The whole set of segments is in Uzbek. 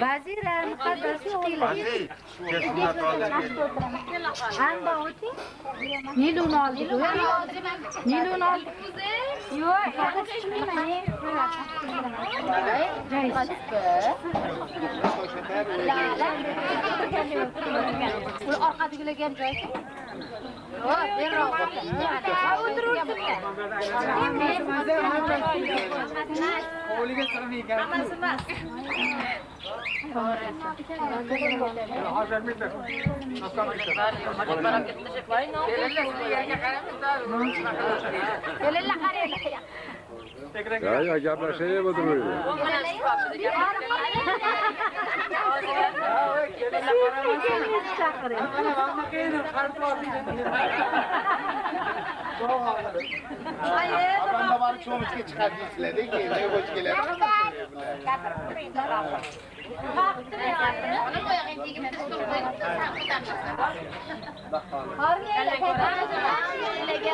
Vazira, muqaddas qilib. Anda o'ti. Nilun oldi. Nilun oldi. Yo'q, faqat tushunmayman. Ul orqadagilarga ham joy. Yo'q, berroq. Hovliga sig'ib ekan. Ya gaplashaylik o'tirmaydi. Banda bari cho'mishga chiqardingizlar-da, keyin qo'yib keladi.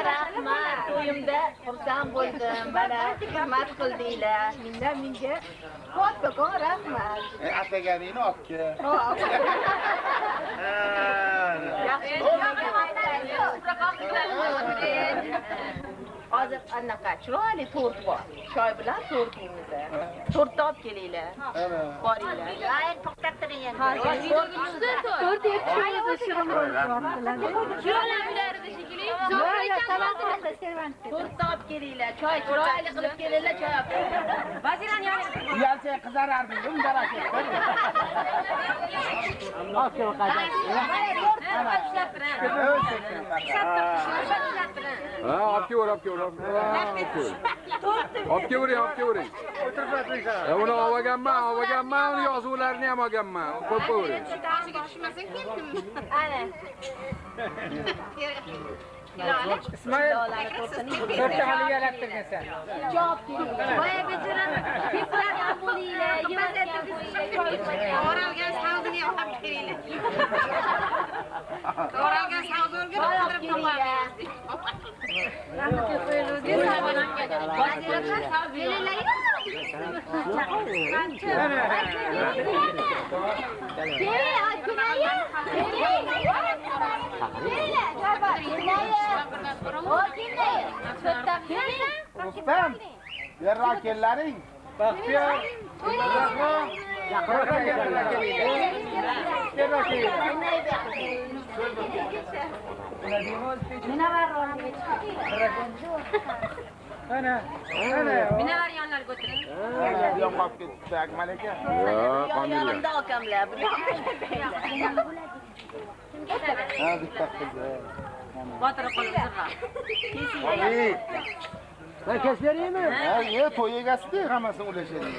Rahmat, to'yimda xursand bo'ldim. Mana hurmat qildinglar. Menga kattakon rahmat. Ataganingni opke. Hozir anaqa chiroyli to'rt bor. Choy bilan to'rtingizni. To'rtni olib kelinglar. Boringlar. Ay, to'xtab turing endi. To'rt yetishimizni shirin bo'lyaptilar. Chiroylilarida shekilli. To'rtni olib kelinglar. Choy chiroyli qilib kelinglar, choy olib. Vazirani yoniga. Uyalsa qizarardingiz, undan aka. Aka qazar. Ha, olib kelaver. Olib kelaver. Uni olganman, uni yozuvlarini ham olganman. Qo'yib qo'yavering. Ana. İsmail, to'rtta haliga alaktirgansan. Javob bering. Voy bechoralar, tezroq bo'linglar, yig'ilgan bo'linglar. O'ralgan savdini olib kelinglar. O'ralgan savdorga qoldirib qo'yamiz. Do'stim, yerroq kellaring. Baxtiyor, Rahmon, Minalar yonlarga o'tiring. Yo'q qolib ketdi Akmal aka. Yo'q, qondilar. Yonimda okamlar. Ha, bitta qizi. Botir qo'lga ben kesib beraymi? Ha, to'y egasi-da, hammasini ulashadi.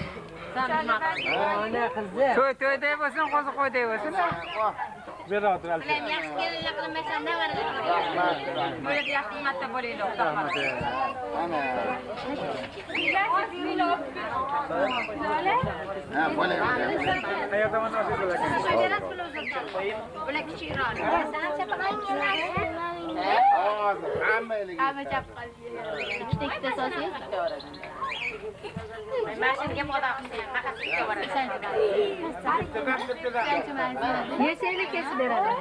Ana qizi. To'yday bo'lsin, qo'zi qo'yday bo'lsin. Berroq bilan yaxshi kelinlar qilmasanda bo'ladi yaxshi xizmatda bo'laylik. Ana. Ha, bo'ladi. Qayerda mana shu ekan. Bular kichikroq. Hozir hamma eliga. Hamma chap Ikkita so'zingiz bitta o'ragan. Mashinaga moda qilsa, maqsadga boradi. Yeshaylik kesib beradi.